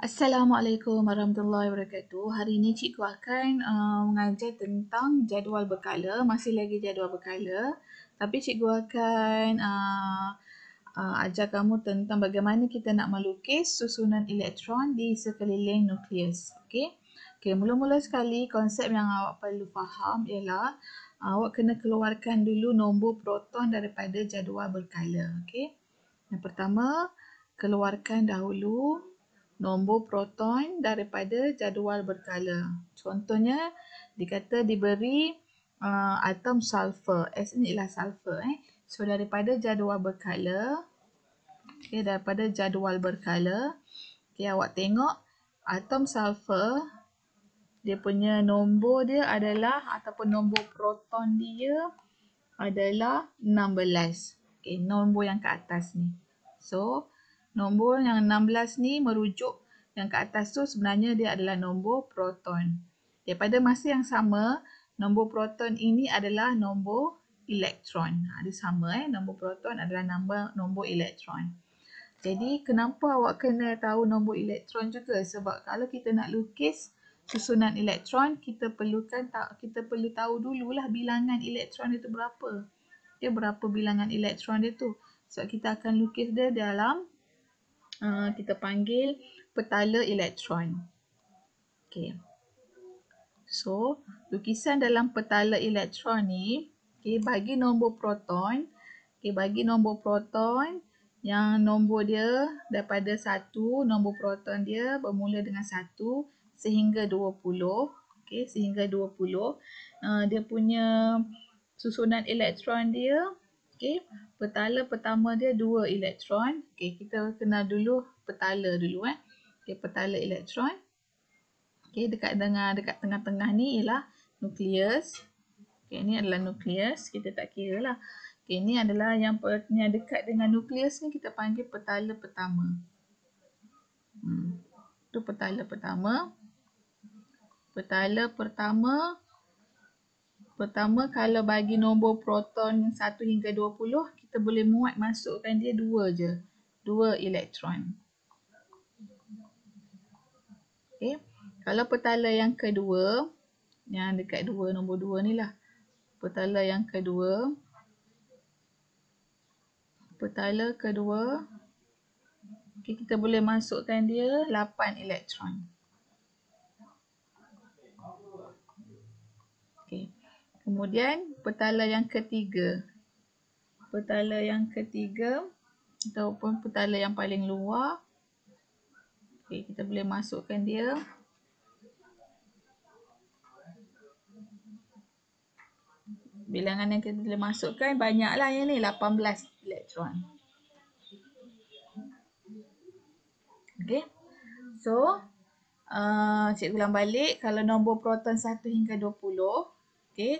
Assalamualaikum warahmatullahi wabarakatuh. Hari ini cikgu akan mengajar tentang jadual berkala. Masih lagi jadual berkala. Tapi cikgu akan ajar kamu tentang bagaimana kita nak melukis susunan elektron di sekeliling nukleus. Okey. Okey, mula-mula sekali konsep yang awak perlu faham ialah awak kena keluarkan dulu nombor proton daripada jadual berkala. Okey. Yang pertama, keluarkan dahulu nombor proton daripada jadual berkala. Contohnya, dikata diberi atom sulfur. S ni ialah sulfur. So, daripada jadual berkala, daripada jadual berkala, awak tengok atom sulfur, dia punya nombor dia adalah, ataupun nombor proton dia adalah 16. Nombor yang ke atas ni. So, nombor yang 16 ni merujuk yang ke atas tu sebenarnya dia adalah nombor proton. Pada masa yang sama, nombor proton ini adalah nombor elektron. Dia sama nombor proton adalah nombor elektron. Jadi kenapa awak kena tahu nombor elektron juga? Sebab kalau kita nak lukis susunan elektron, kita perlu tahu dululah bilangan elektron itu berapa. Berapa bilangan elektron dia tu. Sebab kita akan lukis dia dalam kita panggil petala elektron. Okey. So, lukisan dalam petala elektron ni, bagi nombor proton, yang nombor dia daripada 1, nombor proton dia bermula dengan 1 sehingga 20. Sehingga 20. Dia punya susunan elektron dia, petala pertama dia 2 elektron. Kita kenal dulu petala dulu. Petala elektron. Dekat tengah-tengah ni ialah nukleus. Ni adalah nukleus, kita tak kira lah. Ni adalah yang dekat dengan nukleus ni kita panggil petala pertama. Itu petala pertama. Petala pertama kalau bagi nombor proton 1 hingga 20, kita boleh muat masukkan dia 2 je. 2 elektron. Kalau petala yang kedua, yang dekat nombor 2 ni lah. Petala yang kedua. Kita boleh masukkan dia 8 elektron. Kemudian petala yang ketiga. Ataupun petala yang paling luar. Kita boleh masukkan dia bilangan yang kita boleh masukkan banyaklah yang ni, 18 elektron. So, cikgu ulang balik. Kalau nombor proton 1 hingga 20, 2.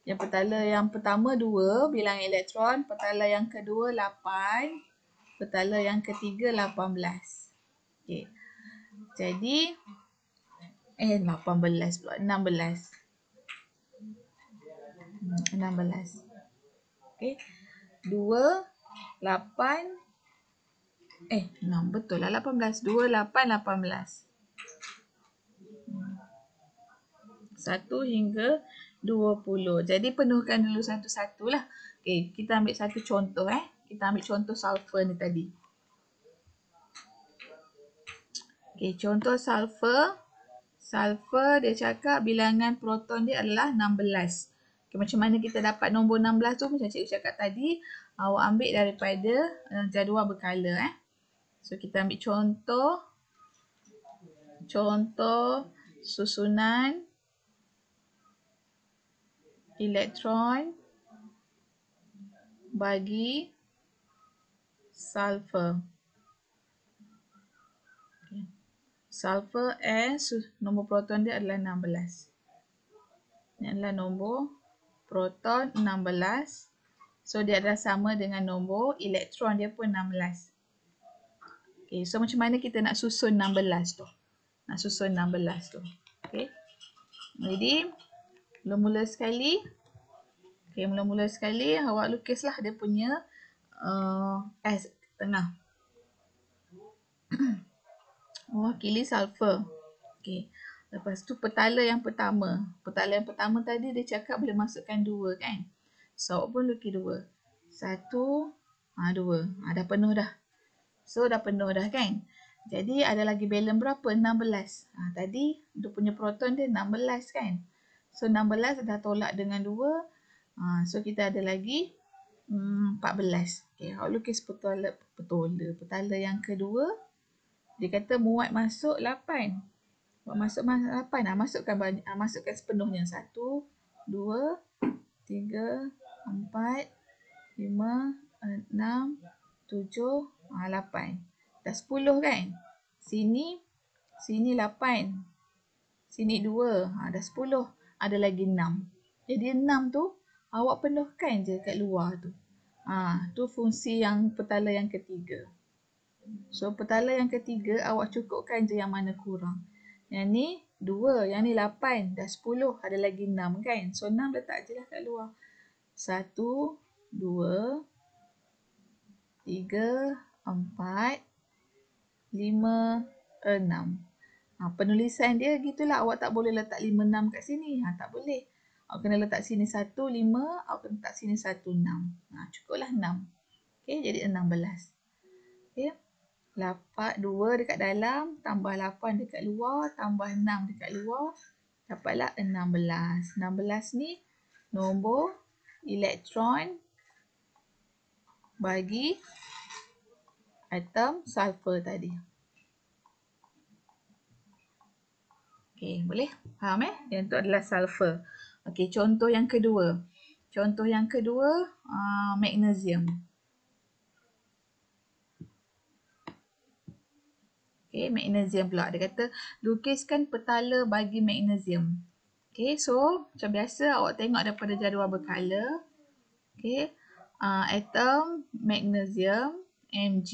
Yang petala yang pertama 2 bilangan elektron, petala yang kedua 8, petala yang ketiga 18. Jadi 18 pula, 16. 2, 8, 6, betul lah 18. 2, 8, 18. 1 hingga 20. Jadi penuhkan dulu satu-satu lah. Kita ambil satu contoh. Kita ambil contoh sulfur ni tadi. Contoh sulfur. Sulfur dia cakap bilangan proton dia adalah 16. Macam mana kita dapat nombor 16 tu? Macam cikgu cakap tadi, awak ambil daripada jadual berkala. So kita ambil contoh susunan elektron bagi sulfur. Sulfur S, nombor proton dia adalah 16. Ini adalah nombor proton 16. So, dia adalah sama dengan nombor elektron dia pun 16. So macam mana kita nak susun 16 tu? Jadi, mula-mula sekali awak lukislah dia punya S tengah. mewakili sulfur. Okey. Lepas tu petala yang pertama. Petala yang pertama tadi dia cakap boleh masukkan 2 kan. So awak pun lukis 2. 1, 2. Dah penuh dah. So dah penuh dah kan. Jadi ada lagi balance berapa? 16. Tadi dia punya proton dia 16 kan. So 16 dah tolak dengan 2. So kita ada lagi 14. Okay, awak lukis petala yang kedua. Dia kata muat masuk 8. Awak masuk 8. Masukkan sepenuhnya. 1, 2, 3, 4, 5, 6, 7, 8. Dah 10 kan? Sini 8. Sini 2. Dah 10. Ada lagi 6. Jadi 6 tu awak penuhkan je kat luar tu. Tu fungsi yang petala yang ketiga. So petala yang ketiga awak cukupkan je yang mana kurang. Yang ni 2, yang ni 8, dah 10, ada lagi 6 kan. So 6 letak je lah kat luar. 1, 2, 3, 4, 5, 6. Penulisan dia gitulah, awak tak boleh letak 5, 6 kat sini. Tak boleh. Awak kena letak sini 1, 5, awak kena letak sini 1, 6. Cukuplah 6. Okay, jadi 16. Okay. 2 dekat dalam, tambah 8 dekat luar, tambah 6 dekat luar, dapatlah 16. 16 ni nombor elektron bagi atom sulfur tadi. Okey, boleh? Faham Yang itu adalah sulfur. Okey, contoh yang kedua. Contoh yang kedua, magnesium. Okay, magnesium pula. Dia kata, lukiskan petala bagi magnesium. Okay, so macam biasa awak tengok daripada jadual berkala. Okay, atom magnesium Mg.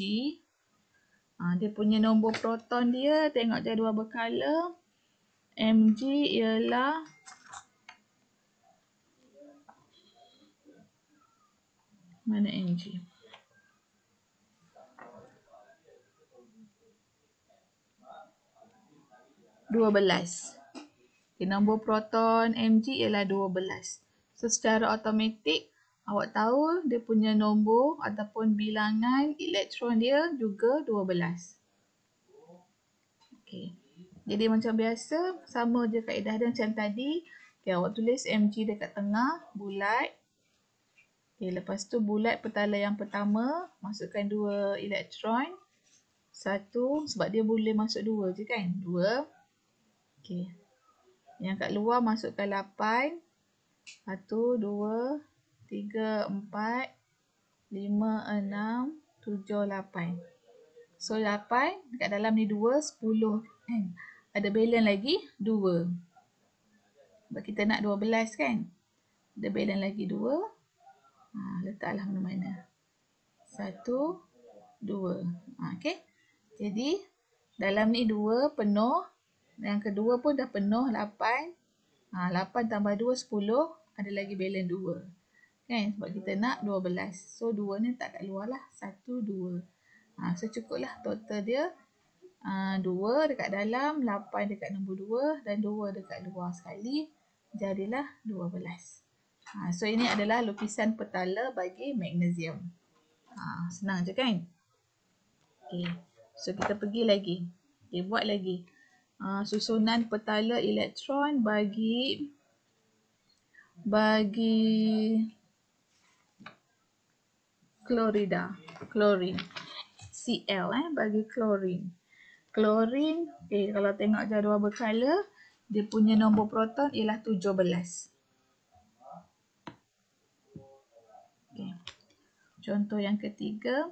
Dia punya nombor proton dia, tengok jadual berkala. Mg ialah mana Mg? (12). Okay, nombor proton Mg ialah 12. So secara automatik awak tahu dia punya nombor ataupun bilangan elektron dia juga 12. Okay. Jadi macam biasa sama je kaedah dia macam tadi. Okay, awak tulis Mg dekat tengah bulat. Okay, lepas tu bulat petala yang pertama, masukkan 2 elektron. 1 sebab dia boleh masuk 2 je kan? 2. Okay. Yang kat luar masukkan 8. 1, 2, 3, 4, 5, 6, 7, 8. So 8 dekat dalam ni 2, 10 kan? Ada balance lagi 2. Sebab kita nak 12 kan? Ada balance lagi 2. Letaklah mana-mana. 1, 2. Okay. Jadi dalam ni 2 penuh. Yang kedua pun dah penuh 8. 8 tambah 2, 10. Ada lagi balance 2. Kan? Sebab kita nak 12. So 2 ni tak kat luar lah. 1, 2. So cukup lah total dia. 2 dekat dalam, 8 dekat nombor 2 dan 2 dekat luar sekali. Jadilah 12. So ini adalah lukisan petala bagi magnesium. Senang je kan? Okay. So kita pergi lagi. Okay, buat lagi. Susunan petala elektron bagi klorida, klorin. Cl bagi klorin. Klorin, kalau tengok jadual berkala, dia punya nombor proton ialah 17. Okay. Contoh yang ketiga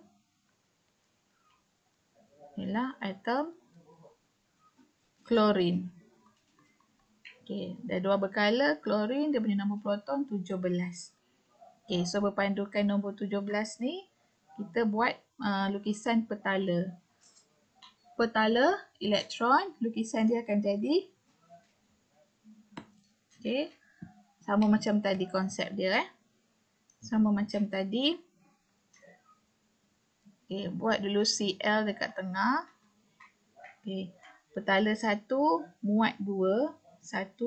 ialah atom klorin. Okay, jadual berkala, klorin dia punya nombor proton 17. Okay, so berpandukan nombor 17 ni, kita buat lukisan petala. Petala elektron, lukisan dia akan jadi sama macam tadi konsep dia sama macam tadi. Buat dulu Cl dekat tengah. Okay. Petala 1 muat 2. 1,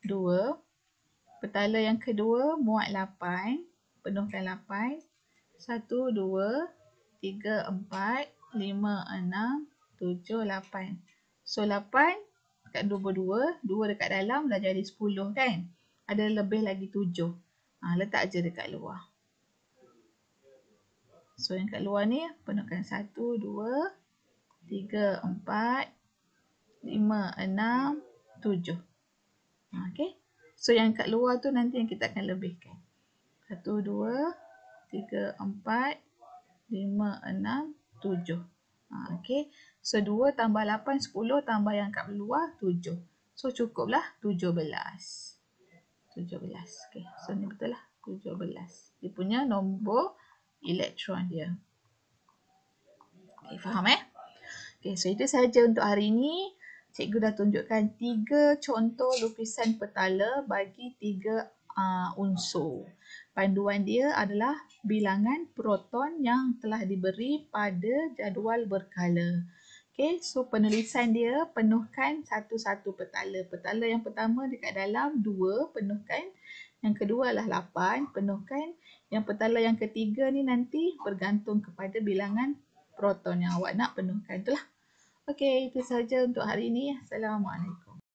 2. Petala yang kedua muat 8. Penuhkan 8. 1, 2, 3, 4, 5, 6, 7, 8. So 8 dekat 2 dekat dalam dah jadi 10 kan. Ada lebih lagi 7. Letak je dekat luar. So yang kat luar ni penuhkan 1, 2, 3, 4, 5, 6, 7. Okay. So yang kat luar tu nanti yang kita akan lebihkan. 1, 2, 3, 4, 5, 6, 7. Okay. So 2 tambah 8, 10 tambah yang kat luar 7. So cukuplah 17. 17. Okay. So ni betul lah 17. Dia punya nombor elektron dia. Okay, faham Okay, so itu sahaja untuk hari ini. Cikgu dah tunjukkan 3 contoh lukisan petala bagi 3 unsur. Panduan dia adalah bilangan proton yang telah diberi pada jadual berkala. Okay, so penulisan dia penuhkan satu-satu petala. Petala yang pertama dekat dalam 2, penuhkan. Yang kedua adalah 8, penuhkan. Yang petala yang ketiga ni nanti bergantung kepada bilangan proton yang awak nak penuhkan. Itulah. Okey, itu sahaja untuk hari ini. Assalamualaikum.